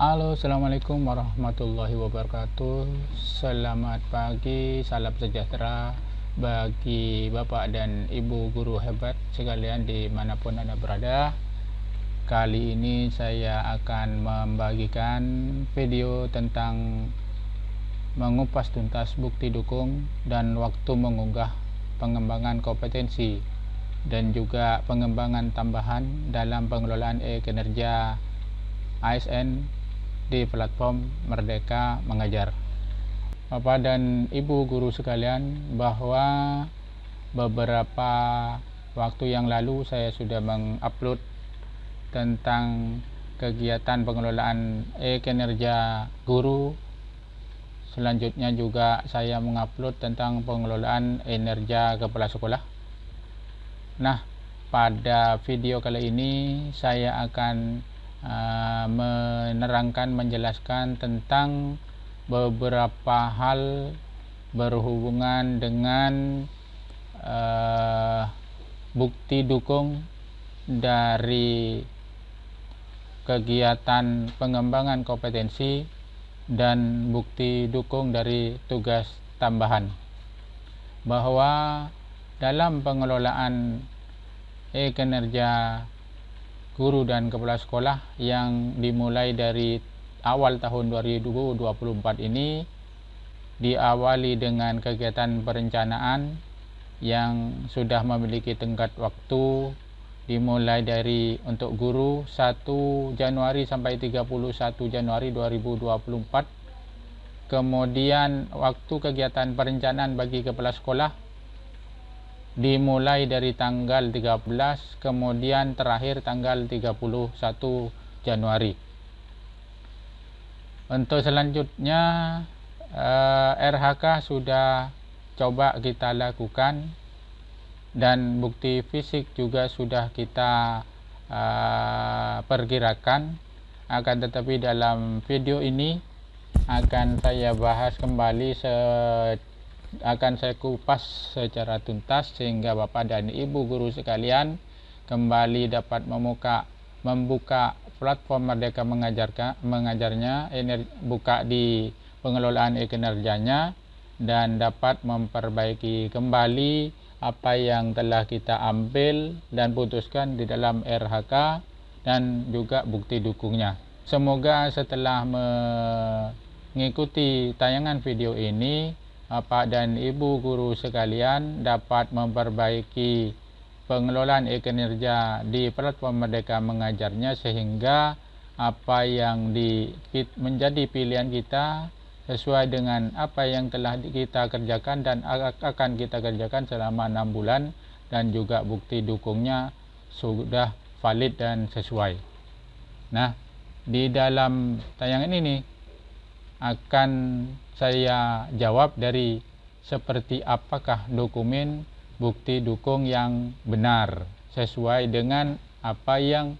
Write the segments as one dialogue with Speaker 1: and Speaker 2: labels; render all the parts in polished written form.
Speaker 1: Halo, assalamualaikum warahmatullahi wabarakatuh. Selamat pagi, salam sejahtera bagi bapak dan ibu guru hebat sekalian dimanapun anda berada. Kali ini saya akan membagikan video tentang mengupas tuntas bukti dukung dan waktu mengunggah pengembangan kompetensi dan juga pengembangan tambahan dalam pengelolaan e-kinerja ASN di platform Merdeka Mengajar. Bapak dan Ibu guru sekalian, bahwa beberapa waktu yang lalu saya sudah mengupload tentang kegiatan pengelolaan e-kinerja guru. Selanjutnya juga saya mengupload tentang pengelolaan kinerja kepala sekolah. Nah, pada video kali ini saya akan menjelaskan tentang beberapa hal berhubungan dengan bukti dukung dari kegiatan pengembangan kompetensi dan bukti dukung dari tugas tambahan, bahwa dalam pengelolaan e-kinerja guru dan kepala sekolah yang dimulai dari awal tahun 2024 ini diawali dengan kegiatan perencanaan yang sudah memiliki tenggat waktu dimulai dari untuk guru 1 Januari sampai 31 Januari 2024. Kemudian waktu kegiatan perencanaan bagi kepala sekolah dimulai dari tanggal 13, kemudian terakhir tanggal 31 Januari. Untuk selanjutnya RHK sudah coba kita lakukan dan bukti fisik juga sudah kita perkirakan. Akan tetapi dalam video ini akan saya bahas kembali, akan saya kupas secara tuntas sehingga Bapak dan Ibu guru sekalian kembali dapat membuka platform Merdeka Mengajarnya, buka di pengelolaan e-kinerjanya, dan dapat memperbaiki kembali apa yang telah kita ambil dan putuskan di dalam RHK dan juga bukti dukungnya. Semoga setelah mengikuti tayangan video ini, Bapak dan Ibu guru sekalian dapat memperbaiki pengelolaan e-kinerja di platform Merdeka Mengajarnya, sehingga apa yang menjadi pilihan kita sesuai dengan apa yang telah kita kerjakan dan akan kita kerjakan selama 6 bulan, dan juga bukti dukungnya sudah valid dan sesuai. Nah, di dalam tayangan ini akan saya jawab dari seperti apakah dokumen bukti dukung yang benar sesuai dengan apa yang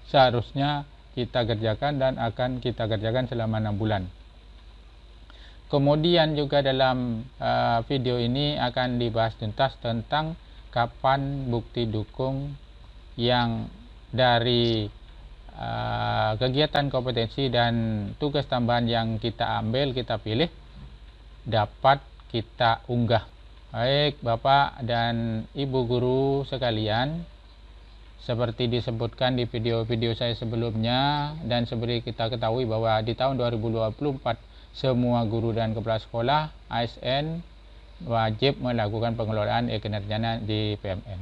Speaker 1: seharusnya kita kerjakan dan akan kita kerjakan selama 6 bulan. Kemudian juga dalam video ini akan dibahas tuntas tentang kapan bukti dukung yang dari kegiatan kompetensi dan tugas tambahan yang kita ambil, kita pilih, dapat kita unggah. Baik Bapak dan Ibu guru sekalian, seperti disebutkan di video-video saya sebelumnya, dan seperti kita ketahui bahwa di tahun 2024 semua guru dan kepala sekolah ASN wajib melakukan pengelolaan e-kinerjanya di PMN.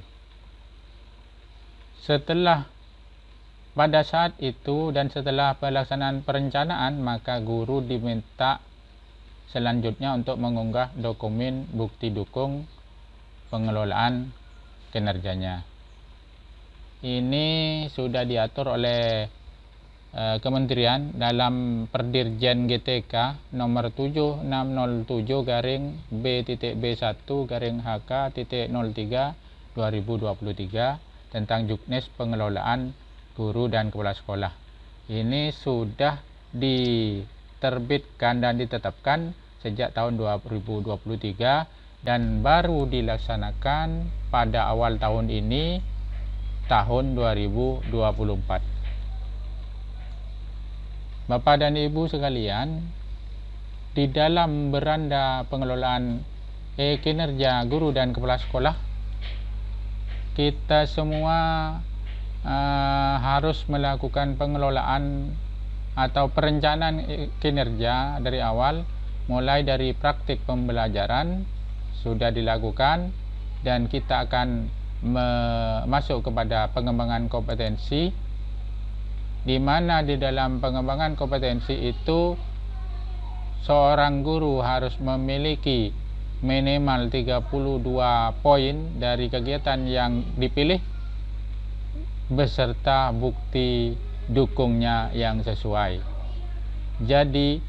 Speaker 1: Pada saat itu dan setelah pelaksanaan perencanaan, maka guru diminta selanjutnya untuk mengunggah dokumen bukti dukung pengelolaan kinerjanya. Ini sudah diatur oleh Kementerian dalam Perdirjen GTK nomor 7607-B.B1-HK.03 tentang Juknis pengelolaan guru dan kepala sekolah. Ini sudah diterbitkan dan ditetapkan sejak tahun 2023 dan baru dilaksanakan pada awal tahun ini, tahun 2024. Bapak dan Ibu sekalian, di dalam beranda pengelolaan kinerja guru dan kepala sekolah, kita semua harus melakukan pengelolaan atau perencanaan kinerja dari awal, mulai dari praktik pembelajaran sudah dilakukan, dan kita akan masuk kepada pengembangan kompetensi, di mana di dalam pengembangan kompetensi itu seorang guru harus memiliki minimal 32 poin dari kegiatan yang dipilih beserta bukti dukungnya yang sesuai. Jadi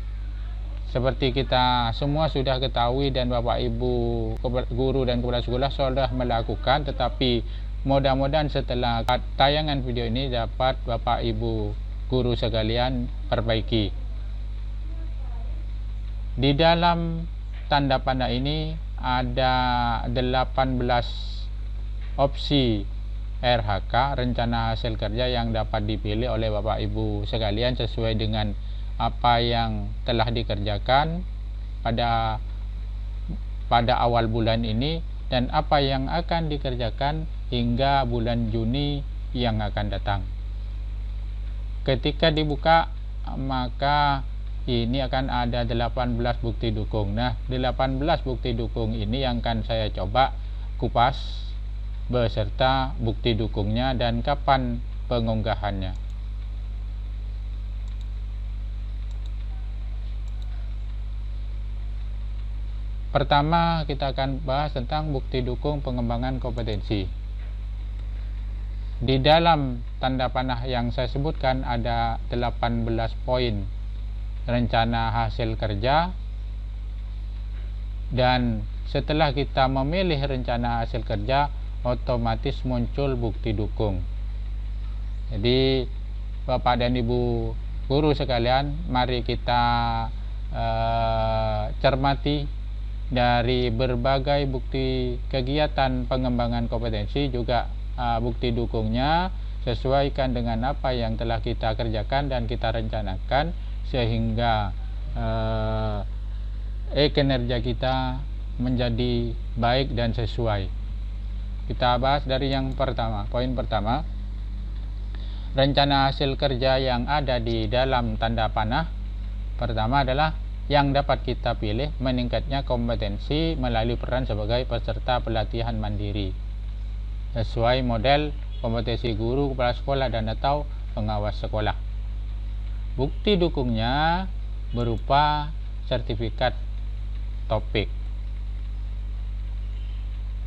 Speaker 1: seperti kita semua sudah ketahui dan Bapak Ibu guru dan kepala sekolah sudah melakukan, tetapi mudah-mudahan setelah tayangan video ini dapat Bapak Ibu guru sekalian perbaiki. Di dalam tanda panah ini ada 18 opsi RHK, rencana hasil kerja, yang dapat dipilih oleh Bapak Ibu sekalian sesuai dengan apa yang telah dikerjakan pada awal bulan ini dan apa yang akan dikerjakan hingga bulan Juni yang akan datang. Ketika dibuka, maka ini akan ada 18 bukti dukung. Nah, 18 bukti dukung ini yang akan saya coba kupas beserta bukti dukungnya dan kapan pengunggahannya. Pertama, kita akan bahas tentang bukti dukung pengembangan kompetensi. Di dalam tanda panah yang saya sebutkan ada 18 poin rencana hasil kerja, dan setelah kita memilih rencana hasil kerja otomatis muncul bukti dukung. Jadi Bapak dan Ibu guru sekalian, mari kita cermati dari berbagai bukti kegiatan pengembangan kompetensi, juga bukti dukungnya, sesuaikan dengan apa yang telah kita kerjakan dan kita rencanakan, sehingga kinerja kita menjadi baik dan sesuai. Kita bahas dari yang pertama. Poin pertama, rencana hasil kerja yang ada di dalam tanda panah. Pertama adalah yang dapat kita pilih meningkatnya kompetensi melalui peran sebagai peserta pelatihan mandiri sesuai model kompetensi guru, kepala sekolah, dan atau pengawas sekolah. Bukti dukungnya berupa sertifikat topik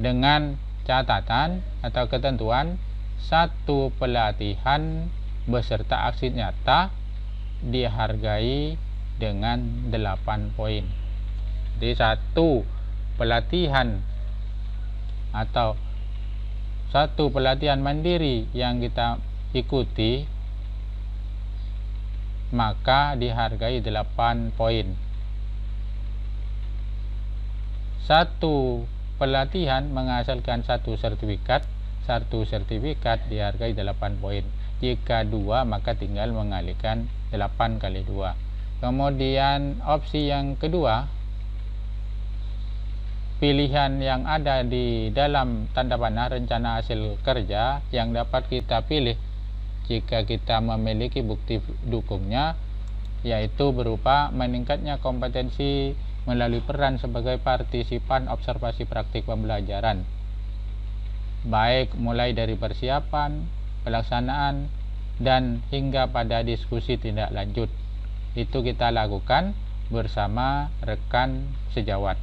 Speaker 1: dengan catatan atau ketentuan satu pelatihan beserta aksi nyata dihargai dengan 8 poin. Jadi satu pelatihan atau satu pelatihan mandiri yang kita ikuti maka dihargai 8 poin. Satu pelatihan menghasilkan satu sertifikat dihargai 8 poin. Jika 2 maka tinggal mengalihkan 8 kali 2. Kemudian opsi yang kedua, pilihan yang ada di dalam tanda panah rencana hasil kerja yang dapat kita pilih jika kita memiliki bukti dukungnya, yaitu berupa meningkatnya kompetensi melalui peran sebagai partisipan observasi praktik pembelajaran, baik mulai dari persiapan, pelaksanaan, dan hingga pada diskusi tindak lanjut. Itu kita lakukan bersama rekan sejawat.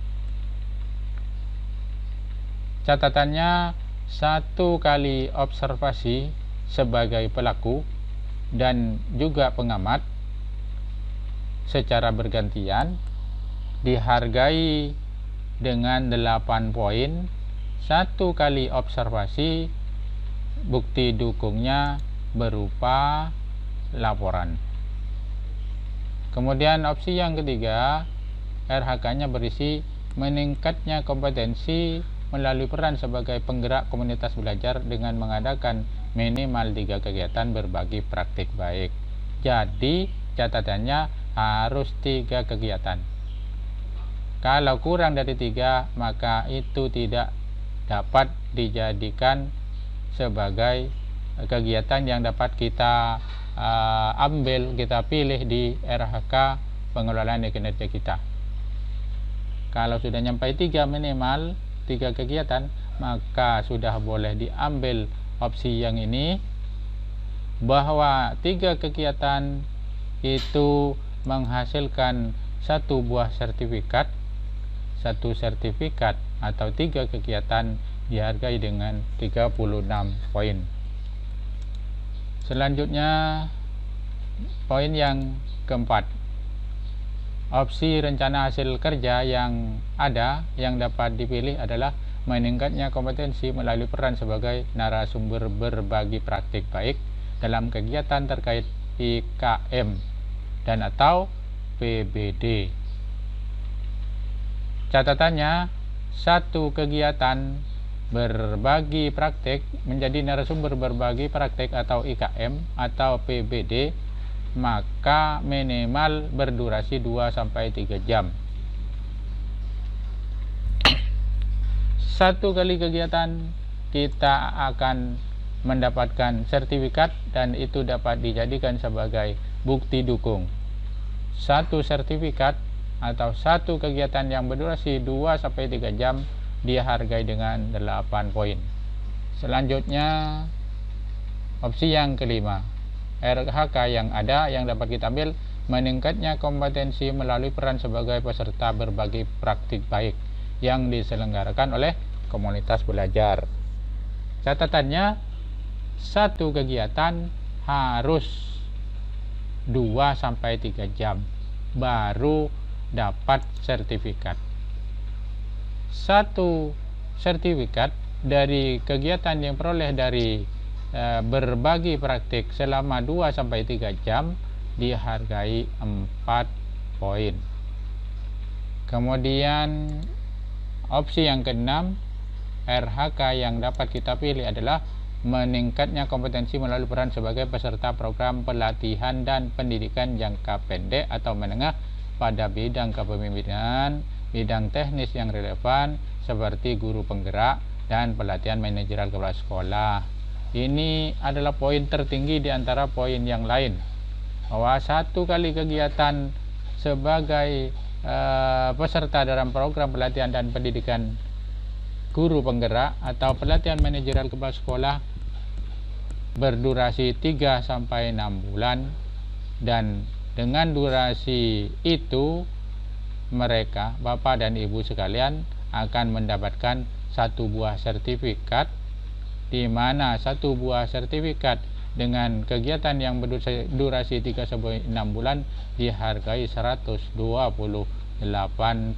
Speaker 1: Catatannya, 1 kali observasi sebagai pelaku dan juga pengamat secara bergantian dihargai dengan 8 poin. 1 kali observasi bukti dukungnya berupa laporan. Kemudian opsi yang ketiga, RHK-nya berisi meningkatnya kompetensi melalui peran sebagai penggerak komunitas belajar dengan mengadakan minimal 3 kegiatan berbagi praktik baik. Jadi catatannya harus 3 kegiatan. Kalau kurang dari 3, maka itu tidak dapat dijadikan sebagai kegiatan yang dapat kita ambil, kita pilih di RHK pengelolaan kinerja kita. Kalau sudah nyampai 3 minimal 3 kegiatan, maka sudah boleh diambil opsi yang ini, bahwa 3 kegiatan itu menghasilkan 1 buah sertifikat. 1 sertifikat atau 3 kegiatan dihargai dengan 36 poin. Selanjutnya poin yang keempat, opsi rencana hasil kerja yang ada yang dapat dipilih adalah meningkatnya kompetensi melalui peran sebagai narasumber berbagi praktik baik dalam kegiatan terkait IKM dan atau PBD. Catatannya, 1 kegiatan berbagi praktek menjadi narasumber berbagi praktek atau IKM atau PBD, maka minimal berdurasi 2-3 jam. 1 kali kegiatan kita akan mendapatkan sertifikat dan itu dapat dijadikan sebagai bukti dukung. 1 sertifikat atau 1 kegiatan yang berdurasi 2-3 jam dihargai dengan 8 poin. Selanjutnya opsi yang kelima, RHK yang ada yang dapat kita ambil, meningkatnya kompetensi melalui peran sebagai peserta berbagi praktik baik yang diselenggarakan oleh komunitas belajar. Catatannya, 1 kegiatan harus 2-3 jam baru dapat sertifikat. 1 sertifikat dari kegiatan yang peroleh dari berbagi praktik selama 2-3 jam dihargai 4 poin. Kemudian opsi yang keenam, RHK yang dapat kita pilih adalah meningkatnya kompetensi melalui peran sebagai peserta program pelatihan dan pendidikan jangka pendek atau menengah pada bidang kepemimpinan, bidang teknis yang relevan seperti guru penggerak dan pelatihan manajerial kepala sekolah. Ini adalah poin tertinggi di antara poin yang lain, bahwa 1 kali kegiatan sebagai peserta dalam program pelatihan dan pendidikan guru penggerak atau pelatihan manajerial kepala sekolah berdurasi 3-6 bulan, dan dengan durasi itu mereka, Bapak dan Ibu sekalian, akan mendapatkan 1 buah sertifikat, di mana 1 buah sertifikat dengan kegiatan yang berdurasi 3-6 bulan dihargai 128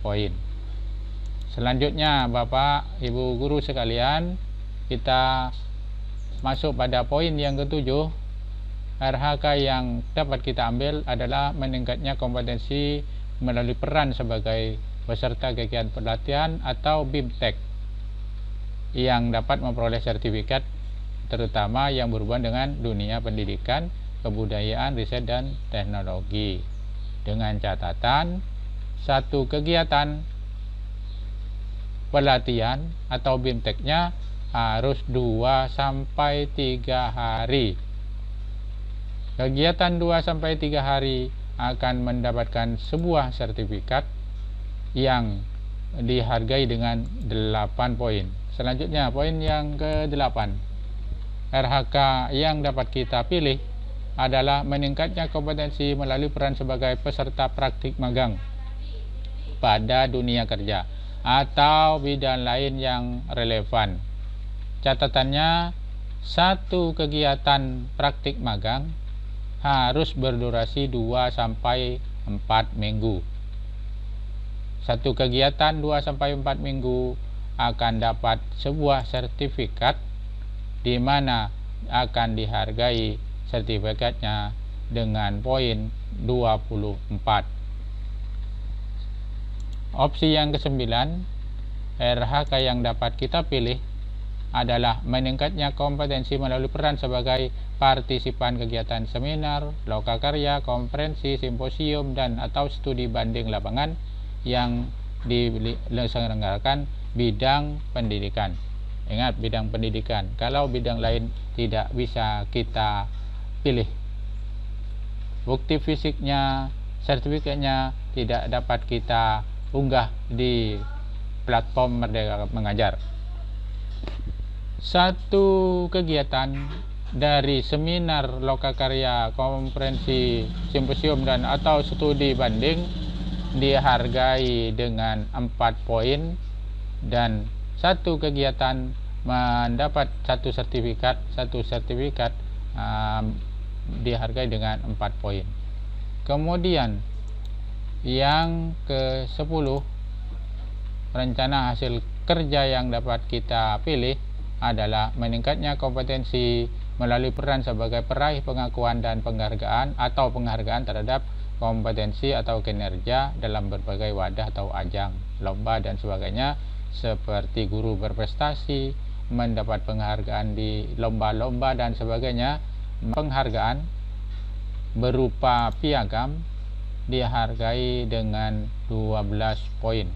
Speaker 1: poin. Selanjutnya Bapak Ibu guru sekalian, kita masuk pada poin yang ke-7. RHK yang dapat kita ambil adalah meningkatnya kompetensi melalui peran sebagai peserta kegiatan pelatihan atau BIMTEK yang dapat memperoleh sertifikat, terutama yang berhubungan dengan dunia pendidikan, kebudayaan, riset, dan teknologi. Dengan catatan, 1 kegiatan pelatihan atau BIMTEK-nya harus 2-3 hari. Kegiatan 2-3 hari akan mendapatkan sebuah sertifikat yang dihargai dengan 8 poin. Selanjutnya poin yang ke-8, RHK yang dapat kita pilih adalah meningkatnya kompetensi melalui peran sebagai peserta praktik magang pada dunia kerja atau bidang lain yang relevan. Catatannya, 1 kegiatan praktik magang harus berdurasi 2-4 minggu. 1 kegiatan 2-4 minggu akan dapat sebuah sertifikat, di mana akan dihargai sertifikatnya dengan poin 24. Opsi yang ke-9, RHK yang dapat kita pilih adalah meningkatnya kompetensi melalui peran sebagai partisipan kegiatan seminar, lokakarya, konferensi, simposium, dan atau studi banding lapangan yang diselenggarakan bidang pendidikan. Ingat, bidang pendidikan. Kalau bidang lain tidak bisa kita pilih. Bukti fisiknya, sertifikatnya tidak dapat kita unggah di platform Merdeka Mengajar. Satu kegiatan dari seminar, lokakarya, konferensi, simposium, dan atau studi banding dihargai dengan 4 poin, dan satu kegiatan mendapat satu sertifikat dihargai dengan 4 poin. Kemudian yang ke-10, rencana hasil kerja yang dapat kita pilih adalah meningkatnya kompetensi melalui peran sebagai peraih pengakuan dan penghargaan atau penghargaan terhadap kompetensi atau kinerja dalam berbagai wadah atau ajang, lomba dan sebagainya, seperti guru berprestasi, mendapat penghargaan di lomba-lomba dan sebagainya. Penghargaan berupa piagam dihargai dengan 12 poin.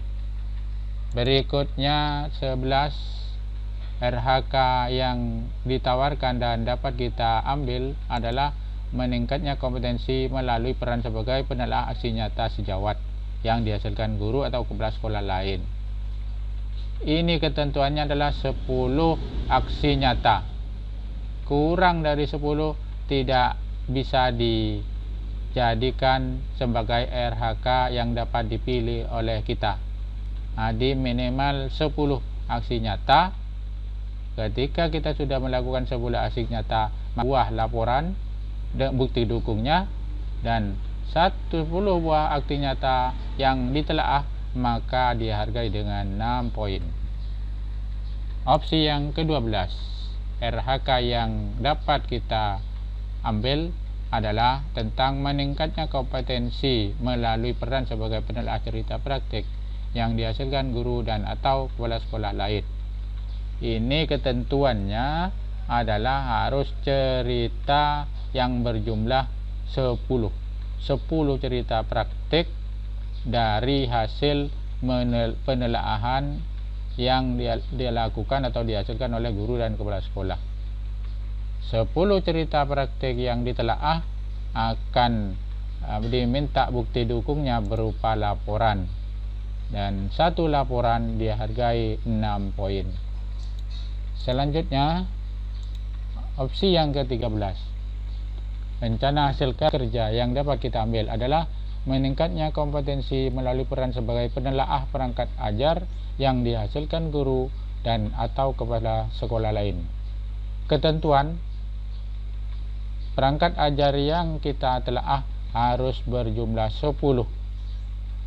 Speaker 1: Berikutnya 11, RHK yang ditawarkan dan dapat kita ambil adalah meningkatnya kompetensi melalui peran sebagai penelaah aksi nyata sejawat yang dihasilkan guru atau kepala sekolah lain. Ini ketentuannya adalah 10 aksi nyata. Kurang dari 10 tidak bisa dijadikan sebagai RHK yang dapat dipilih oleh kita. Di minimal 10 aksi nyata. Ketika kita sudah melakukan 10 aksi nyata, buah laporan dan bukti dukungnya, dan 10 buah aksi nyata yang ditelaah, maka dihargai dengan 6 poin. Opsi yang ke-12, RHK yang dapat kita ambil adalah tentang meningkatnya kompetensi melalui peran sebagai penelaah cerita praktik yang dihasilkan guru dan atau kepala sekolah lain. Ini ketentuannya adalah harus cerita yang berjumlah 10 cerita praktik dari hasil penelaahan yang dilakukan atau dihasilkan oleh guru dan kepala sekolah. 10 cerita praktik yang ditelaah akan diminta bukti dukungnya berupa laporan, dan satu laporan dihargai 6 poin. Selanjutnya, opsi yang ke-13, rencana hasil kerja yang dapat kita ambil adalah meningkatnya kompetensi melalui peran sebagai penelaah perangkat ajar yang dihasilkan guru dan atau kepala sekolah lain. Ketentuan, perangkat ajar yang kita telaah harus berjumlah 10.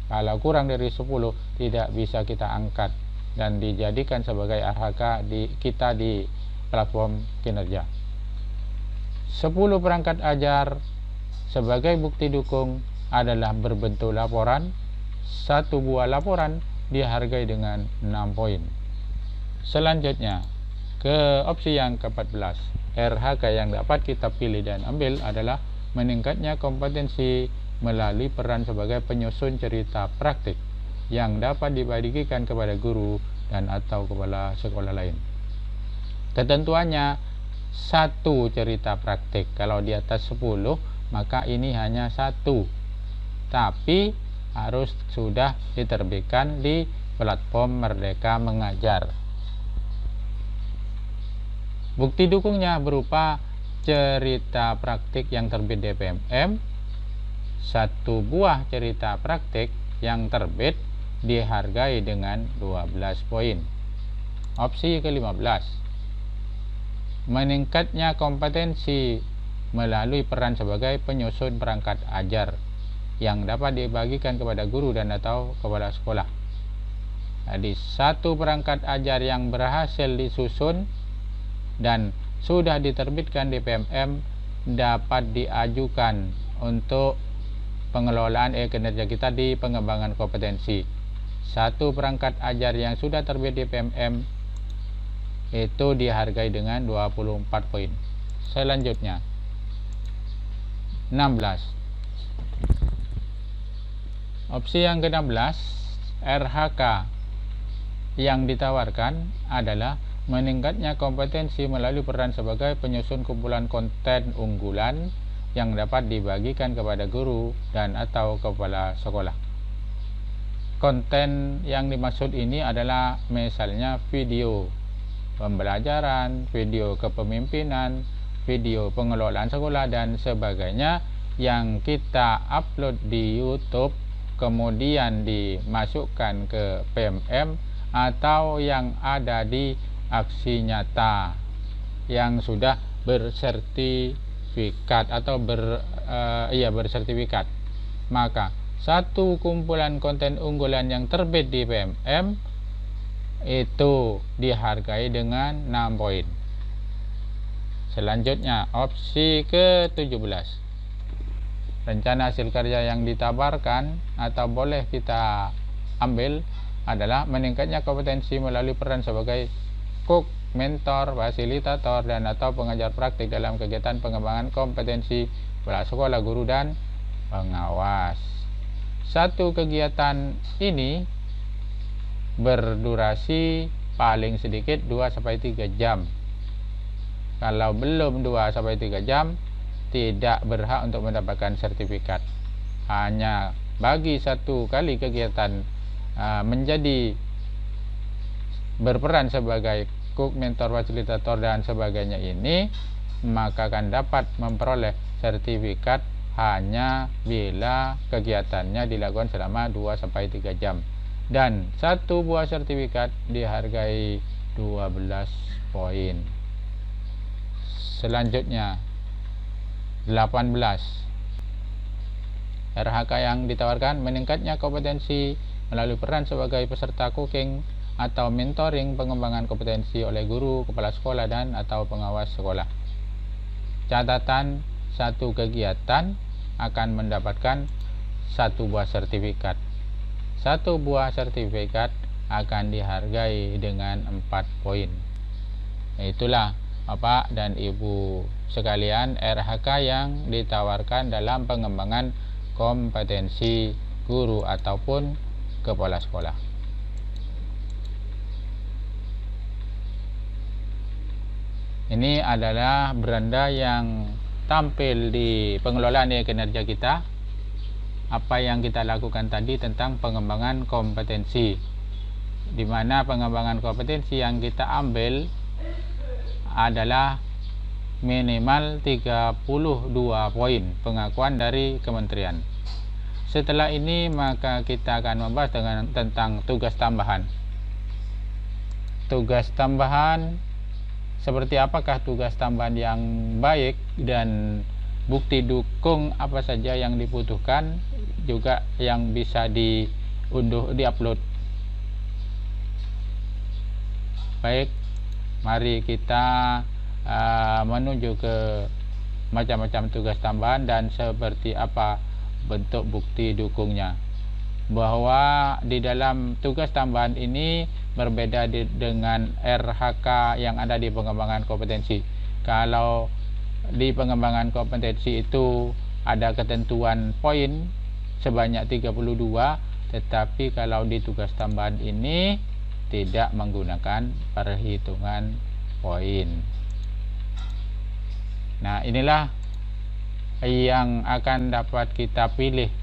Speaker 1: Kalau kurang dari 10 tidak bisa kita angkat dan dijadikan sebagai RHK kita di platform kinerja. 10 perangkat ajar sebagai bukti dukung adalah berbentuk laporan. 1 buah laporan dihargai dengan 6 poin. Selanjutnya ke opsi yang ke-14, RHK yang dapat kita pilih dan ambil adalah meningkatnya kompetensi melalui peran sebagai penyusun cerita praktik yang dapat dibagikan kepada guru dan atau kepala sekolah lain. Ketentuannya 1 cerita praktik. Kalau di atas 10 maka ini hanya 1, tapi harus sudah diterbitkan di platform Merdeka Mengajar. Bukti dukungnya berupa cerita praktik yang terbit DPMM, 1 buah cerita praktik yang terbit dihargai dengan 12 poin. Opsi ke-15, meningkatnya kompetensi melalui peran sebagai penyusun perangkat ajar yang dapat dibagikan kepada guru dan atau kepala sekolah. Jadi 1 perangkat ajar yang berhasil disusun dan sudah diterbitkan DPMM dapat diajukan untuk pengelolaan kinerja kita di pengembangan kompetensi. 1 perangkat ajar yang sudah terbit DPMM itu dihargai dengan 24 poin. Selanjutnya 16. Opsi yang ke-16, RHK yang ditawarkan adalah meningkatnya kompetensi melalui peran sebagai penyusun kumpulan konten unggulan yang dapat dibagikan kepada guru dan atau kepala sekolah. Konten yang dimaksud ini adalah misalnya video pembelajaran, video kepemimpinan, video pengelolaan sekolah dan sebagainya yang kita upload di YouTube kemudian dimasukkan ke PMM atau yang ada di aksi nyata yang sudah bersertifikat atau bersertifikat. Maka satu kumpulan konten unggulan yang terbit di PMM itu dihargai dengan 6 poin. Selanjutnya opsi ke-17, rencana hasil kerja yang ditawarkan atau boleh kita ambil adalah meningkatnya kompetensi melalui peran sebagai cook, mentor, fasilitator dan atau pengajar praktik dalam kegiatan pengembangan kompetensi kepala sekolah, guru dan pengawas. Satu kegiatan ini berdurasi paling sedikit 2-3 jam. Kalau belum 2-3 jam tidak berhak untuk mendapatkan sertifikat. Hanya bagi satu kali kegiatan menjadi berperan sebagai cook, mentor, fasilitator dan sebagainya ini, maka akan dapat memperoleh sertifikat hanya bila kegiatannya dilakukan selama 2-3 jam. Dan satu buah sertifikat dihargai 12 poin. Selanjutnya 18, RHK yang ditawarkan meningkatnya kompetensi melalui peran sebagai peserta cooking atau mentoring pengembangan kompetensi oleh guru, kepala sekolah dan atau pengawas sekolah. Catatan, satu kegiatan akan mendapatkan satu buah sertifikat. Satu buah sertifikat akan dihargai dengan 4 poin. Itulah Bapak dan Ibu sekalian RHK yang ditawarkan dalam pengembangan kompetensi guru ataupun kepala sekolah. Ini adalah beranda yang tampil di pengelolaan kinerja kita. Apa yang kita lakukan tadi tentang pengembangan kompetensi, di mana pengembangan kompetensi yang kita ambil adalah minimal 32 poin pengakuan dari kementerian. Setelah ini maka kita akan membahas tentang tugas tambahan. Tugas tambahan, seperti apakah tugas tambahan yang baik dan bukti dukung apa saja yang dibutuhkan, juga yang bisa diunduh, diupload. Baik, mari kita menuju ke macam-macam tugas tambahan dan seperti apa bentuk bukti dukungnya. Bahwa di dalam tugas tambahan ini berbeda dengan RHK yang ada di pengembangan kompetensi. Kalau di pengembangan kompetensi itu ada ketentuan poin sebanyak 32, tetapi kalau di tugas tambahan ini tidak menggunakan perhitungan poin. Nah, inilah yang akan dapat kita pilih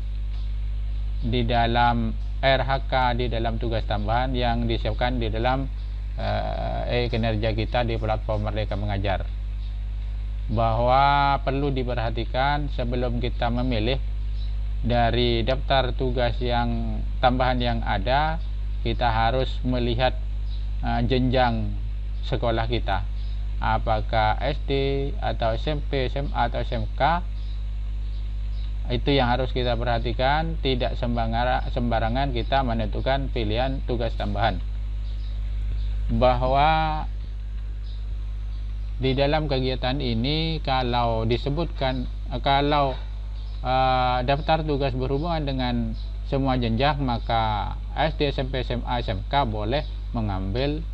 Speaker 1: di dalam RHK, di dalam tugas tambahan yang disiapkan di dalam kinerja kita di platform Merdeka Mengajar. Bahwa perlu diperhatikan sebelum kita memilih dari daftar tugas yang tambahan yang ada, kita harus melihat jenjang sekolah kita, apakah SD atau SMP, SMA atau SMK. Itu yang harus kita perhatikan, tidak sembarangan kita menentukan pilihan tugas tambahan. Bahwa di dalam kegiatan ini kalau disebutkan, kalau daftar tugas berhubungan dengan semua jenjang, maka SD, SMP, SMA, SMK boleh mengambil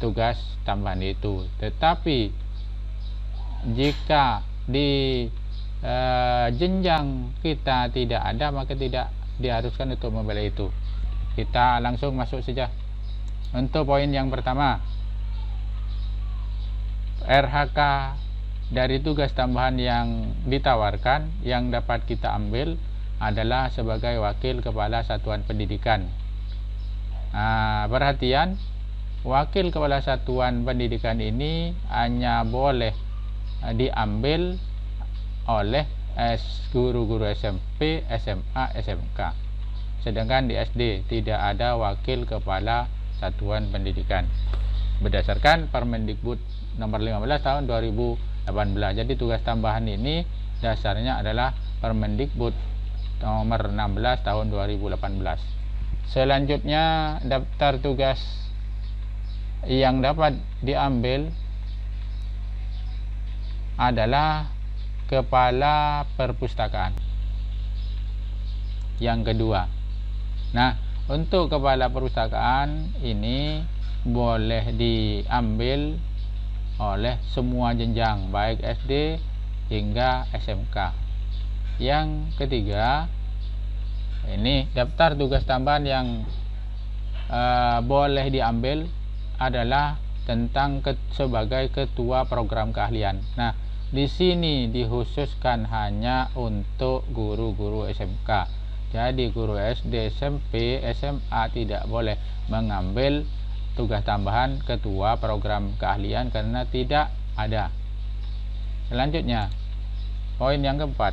Speaker 1: tugas tambahan itu. Tetapi jika di jenjang kita tidak ada, maka tidak diharuskan untuk membela itu. Kita langsung masuk saja. Untuk poin yang pertama, RHK dari tugas tambahan yang ditawarkan yang dapat kita ambil adalah sebagai wakil kepala satuan pendidikan. Perhatian, wakil kepala satuan pendidikan ini hanya boleh diambil oleh guru-guru SMP, SMA, SMK. Sedangkan di SD tidak ada wakil kepala satuan pendidikan berdasarkan Permendikbud nomor 15 tahun 2018. Jadi tugas tambahan ini dasarnya adalah Permendikbud nomor 16 tahun 2018. Selanjutnya, daftar tugas yang dapat diambil adalah kepala perpustakaan. Yang kedua, nah, untuk kepala perpustakaan ini boleh diambil oleh semua jenjang, baik SD hingga SMK. Yang ketiga, ini daftar tugas tambahan yang boleh diambil adalah tentang sebagai ketua program keahlian. Nah, di sini dikhususkan hanya untuk guru-guru SMK. Jadi guru SD, SMP, SMA tidak boleh mengambil tugas tambahan ketua program keahlian karena tidak ada. Selanjutnya, poin yang keempat,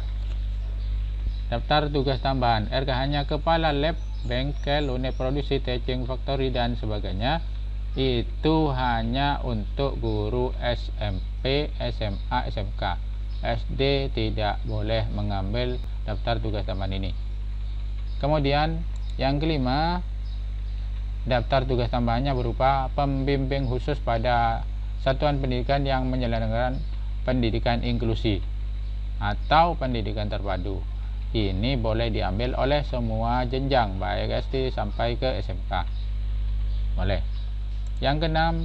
Speaker 1: daftar tugas tambahan RK hanya kepala lab, bengkel, unit produksi, staging, factory dan sebagainya. Itu hanya untuk guru SMP, SMA, SMK. SD tidak boleh mengambil daftar tugas tambahan ini. Kemudian yang kelima, daftar tugas tambahannya berupa pembimbing khusus pada satuan pendidikan yang menyelenggarakan pendidikan inklusi atau pendidikan terpadu. Ini boleh diambil oleh semua jenjang, baik SD sampai ke SMK. Boleh. Yang keenam,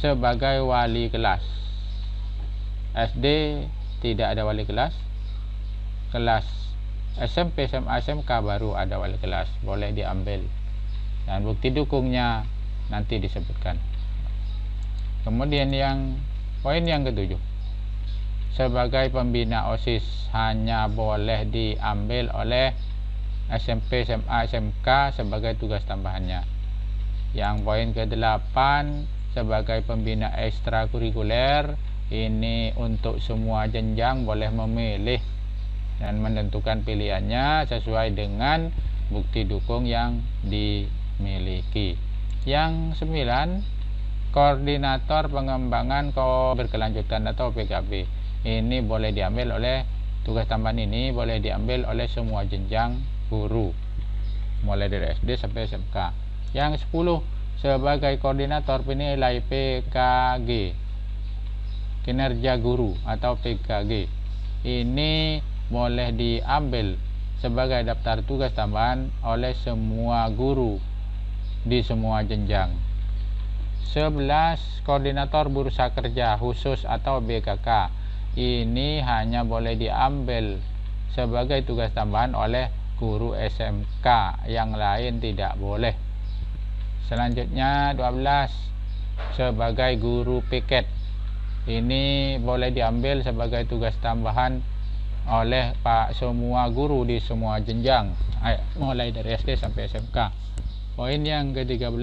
Speaker 1: sebagai wali kelas. SD tidak ada wali kelas. Kelas SMP, SMA, SMK baru ada wali kelas, boleh diambil. Dan bukti dukungnya nanti disebutkan. Kemudian poin yang ketujuh, sebagai pembina OSIS hanya boleh diambil oleh SMP, SMA, SMK sebagai tugas tambahannya. Yang poin ke-8, sebagai pembina ekstrakurikuler, ini untuk semua jenjang boleh memilih dan menentukan pilihannya sesuai dengan bukti dukung yang dimiliki. Yang 9, koordinator pengembangan berkelanjutan atau PKB. Ini boleh diambil oleh tugas tambahan ini boleh diambil oleh semua jenjang guru, mulai dari SD sampai SMK. Yang 10, sebagai koordinator penilai PKG, kinerja guru atau PKG. Ini boleh diambil sebagai daftar tugas tambahan oleh semua guru di semua jenjang. 11, koordinator bursa kerja khusus atau BKK. Ini hanya boleh diambil sebagai tugas tambahan oleh guru SMK, yang lain tidak boleh. Selanjutnya 12, sebagai guru piket. Ini boleh diambil sebagai tugas tambahan oleh semua guru di semua jenjang, mulai dari SD sampai SMK. Poin yang ke-13,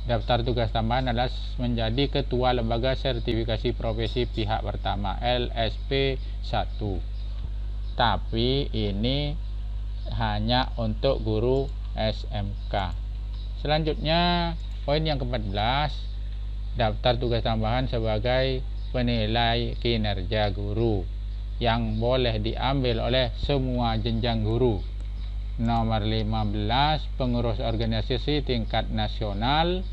Speaker 1: daftar tugas tambahan adalah menjadi ketua lembaga sertifikasi profesi pihak pertama LSP 1. Tapi ini hanya untuk guru SMK. Selanjutnya, poin yang ke-14, daftar tugas tambahan sebagai penilai kinerja guru yang boleh diambil oleh semua jenjang guru. Nomor 15, pengurus organisasi tingkat nasional.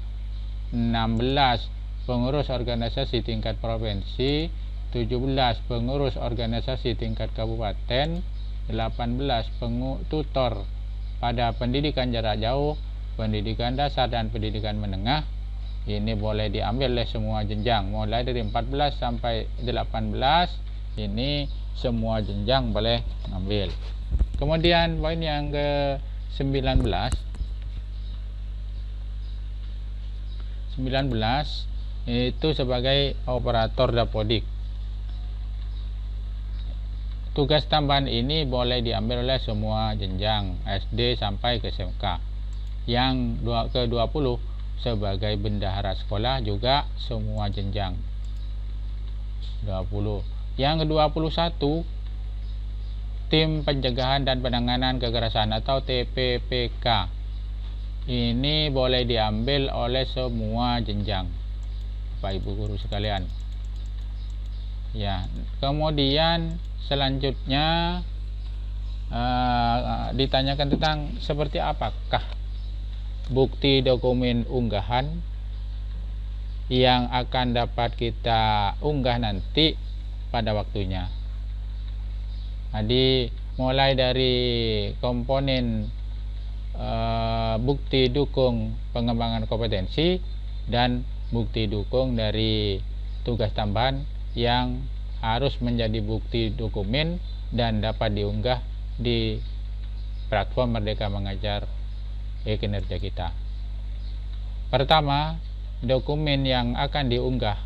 Speaker 1: 16, pengurus organisasi tingkat provinsi. 17, pengurus organisasi tingkat kabupaten. 18, tutor pada pendidikan jarak jauh, pendidikan dasar dan pendidikan menengah. ini boleh diambil oleh semua jenjang, mulai dari 14 sampai 18 ini semua jenjang boleh mengambil. Kemudian poin yang ke-19 itu sebagai operator dapodik. Tugas tambahan ini boleh diambil oleh semua jenjang SD sampai ke SMK. Yang ke-20 sebagai bendahara sekolah juga semua jenjang 20. Yang ke-21 tim pencegahan dan penanganan kekerasan atau TPPK. Ini boleh diambil oleh semua jenjang, Bapak Ibu guru sekalian. Ya, kemudian selanjutnya ditanyakan tentang seperti apakah bukti dokumen unggahan yang akan dapat kita unggah nanti pada waktunya. Jadi mulai dari komponen bukti dukung pengembangan kompetensi dan bukti dukung dari tugas tambahan yang harus menjadi bukti dokumen dan dapat diunggah di platform Merdeka Mengajar e-kinerja kita. Pertama, dokumen yang akan diunggah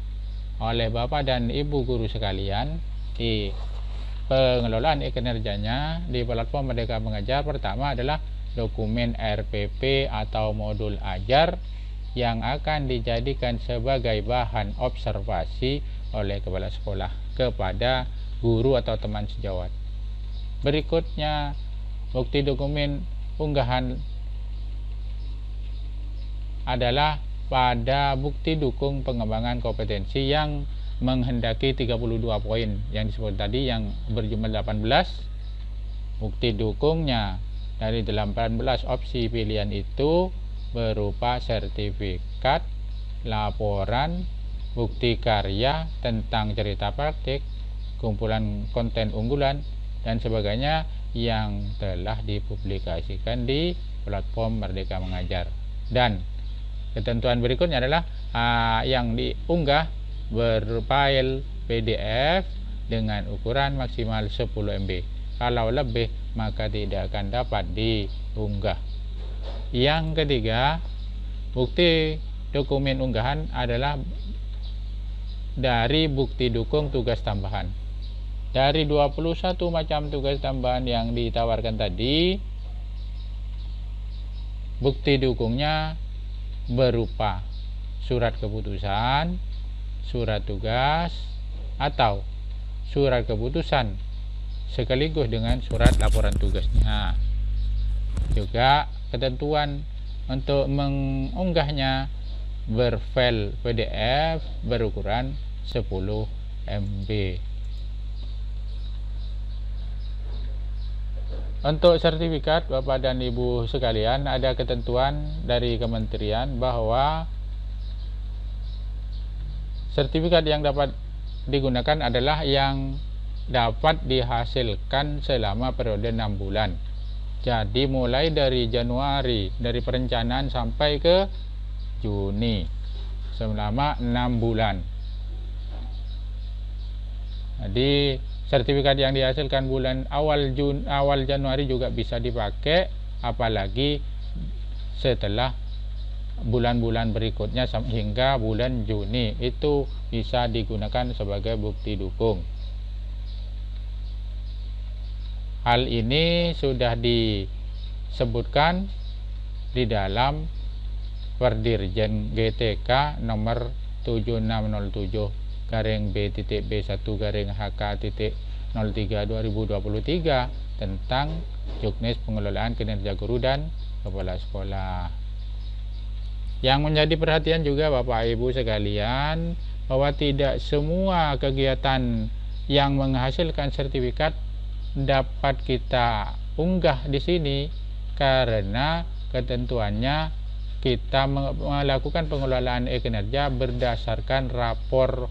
Speaker 1: oleh Bapak dan Ibu guru sekalian di pengelolaan e-kinerjanya di platform Merdeka Mengajar pertama adalah dokumen RPP atau modul ajar yang akan dijadikan sebagai bahan observasi oleh kepala sekolah kepada guru atau teman sejawat. Berikutnya, bukti dokumen unggahan adalah pada bukti dukung pengembangan kompetensi yang menghendaki 32 poin yang disebut tadi yang berjumlah 18. Bukti dukungnya dari 18 opsi pilihan itu berupa sertifikat, laporan, bukti karya tentang cerita praktik, kumpulan konten unggulan dan sebagainya yang telah dipublikasikan di platform Merdeka Mengajar. Dan ketentuan berikutnya adalah yang diunggah berfile PDF dengan ukuran maksimal 10 MB. Kalau lebih maka tidak akan dapat diunggah. Yang ketiga, bukti dokumen unggahan adalah dari bukti dukung tugas tambahan. Dari 21 macam tugas tambahan yang ditawarkan tadi, bukti dukungnya berupa surat keputusan, surat tugas, atau surat keputusan sekaligus dengan surat laporan tugasnya. Juga ketentuan untuk mengunggahnya berfile PDF berukuran 10 MB. Untuk sertifikat, Bapak dan Ibu sekalian, ada ketentuan dari kementerian bahwa sertifikat yang dapat digunakan adalah yang dapat dihasilkan selama periode 6 bulan. Jadi mulai dari Januari, dari perencanaan sampai ke Juni, selama 6 bulan. Jadi sertifikat yang dihasilkan bulan awal Januari juga bisa dipakai, apalagi setelah bulan-bulan berikutnya hingga bulan Juni itu bisa digunakan sebagai bukti dukung. Hal ini sudah disebutkan di dalam Perdirjen GTK nomor 7607-B.B1-HK.03/2023 tentang Juknis Pengelolaan Kinerja Guru dan Kepala Sekolah. Yang menjadi perhatian juga Bapak Ibu sekalian bahwa tidak semua kegiatan yang menghasilkan sertifikat dapat kita unggah di sini karena ketentuannya kita melakukan pengelolaan e-kinerja berdasarkan rapor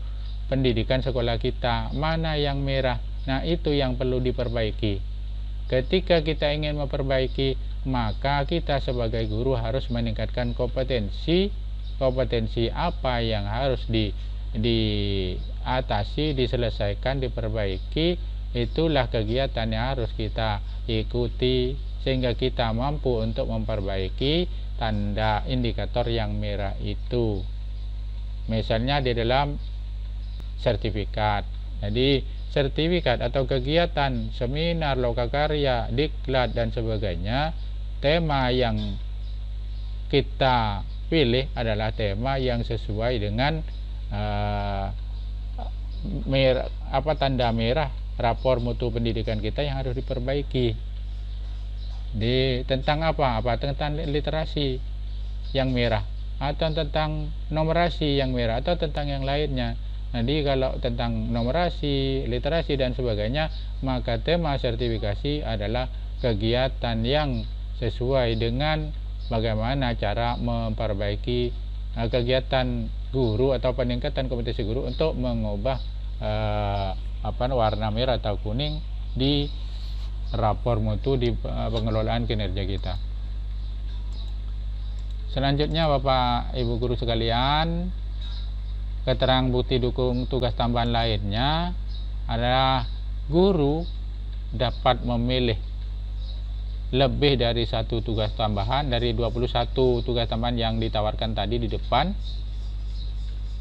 Speaker 1: pendidikan sekolah kita. Mana yang merah? Nah, itu yang perlu diperbaiki. Ketika kita ingin memperbaiki, maka kita sebagai guru harus meningkatkan kompetensi kompetensi apa yang harus diatasi, diselesaikan, diperbaiki. Itulah kegiatan yang harus kita ikuti sehingga kita mampu untuk memperbaiki tanda indikator yang merah itu. Misalnya di dalam sertifikat. Jadi sertifikat atau kegiatan seminar, lokakarya, diklat dan sebagainya, tema yang kita pilih adalah tema yang sesuai dengan tanda merah rapor mutu pendidikan kita yang harus diperbaiki. Tentang apa? Tentang literasi yang merah, atau tentang numerasi yang merah, atau tentang yang lainnya. Jadi kalau tentang numerasi, literasi dan sebagainya, maka tema sertifikasi adalah kegiatan yang sesuai dengan bagaimana cara memperbaiki kegiatan guru atau peningkatan kompetensi guru untuk mengubah warna merah atau kuning di rapor mutu di pengelolaan kinerja kita. Selanjutnya Bapak Ibu guru sekalian, keterangan bukti dukung tugas tambahan lainnya adalah guru dapat memilih lebih dari satu tugas tambahan dari 21 tugas tambahan yang ditawarkan tadi di depan.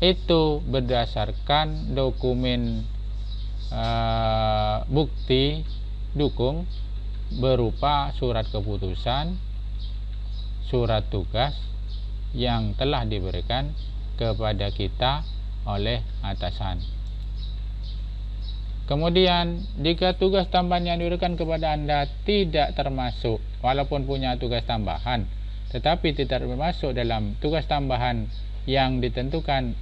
Speaker 1: Itu berdasarkan dokumen bukti dukung berupa surat keputusan, surat tugas yang telah diberikan kepada kita oleh atasan. Kemudian jika tugas tambahan yang diberikan kepada Anda tidak termasuk, walaupun punya tugas tambahan, tetapi tidak termasuk dalam tugas tambahan yang ditentukan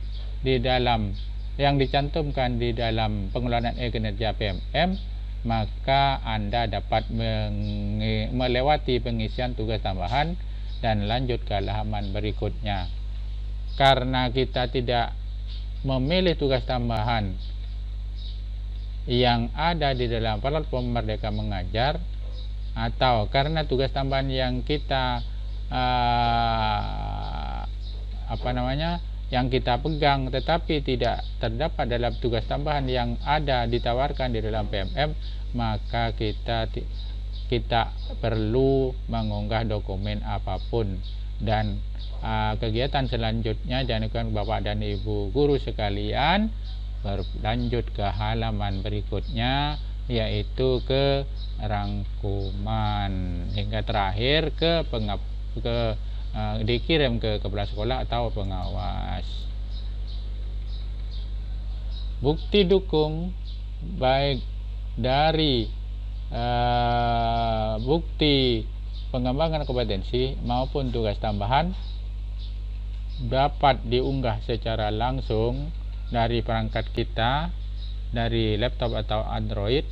Speaker 1: di dalam, yang dicantumkan di dalam pengelolaan kinerja PMM, maka Anda dapat melewati pengisian tugas tambahan dan lanjut ke halaman berikutnya. Karena kita tidak memilih tugas tambahan yang ada di dalam platform Merdeka Mengajar, atau karena tugas tambahan yang kita yang kita pegang tetapi tidak terdapat dalam tugas tambahan yang ada ditawarkan di dalam PMM, maka kita perlu mengunggah dokumen apapun. Dan kegiatan selanjutnya dilakukan Bapak dan Ibu guru sekalian, berlanjut ke halaman berikutnya, yaitu ke rangkuman hingga terakhir dikirim ke kepala sekolah atau pengawas. Bukti dukung baik dari bukti pengembangan kompetensi maupun tugas tambahan dapat diunggah secara langsung dari perangkat kita, dari laptop atau Android,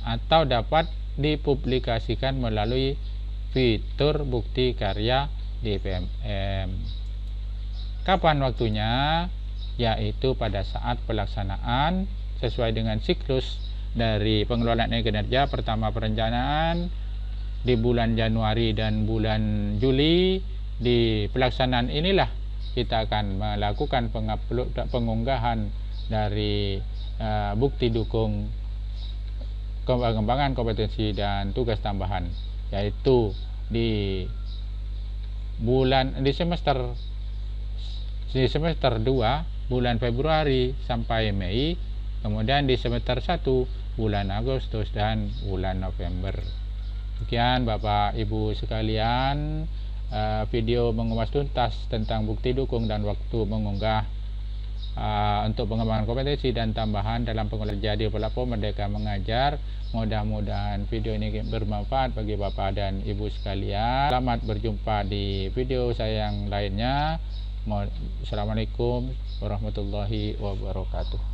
Speaker 1: atau dapat dipublikasikan melalui fitur bukti karya di PMM. Kapan waktunya? Yaitu pada saat pelaksanaan sesuai dengan siklus dari pengelolaan kinerja. Pertama perencanaan di bulan Januari dan bulan Juli. Di pelaksanaan inilah kita akan melakukan pengunggahan dari bukti dukung pengembangan kompetensi dan tugas tambahan, yaitu di semester 2 bulan Februari sampai Mei, kemudian di semester 1 bulan Agustus dan bulan November. Sekian Bapak Ibu sekalian, video mengupas tuntas tentang bukti dukung dan waktu mengunggah untuk pengembangan kompetensi dan tambahan dalam pengelolaan jadi platform Merdeka Mengajar. Mudah-mudahan video ini bermanfaat bagi Bapak dan Ibu sekalian. Selamat berjumpa di video saya yang lainnya. Assalamualaikum warahmatullahi wabarakatuh.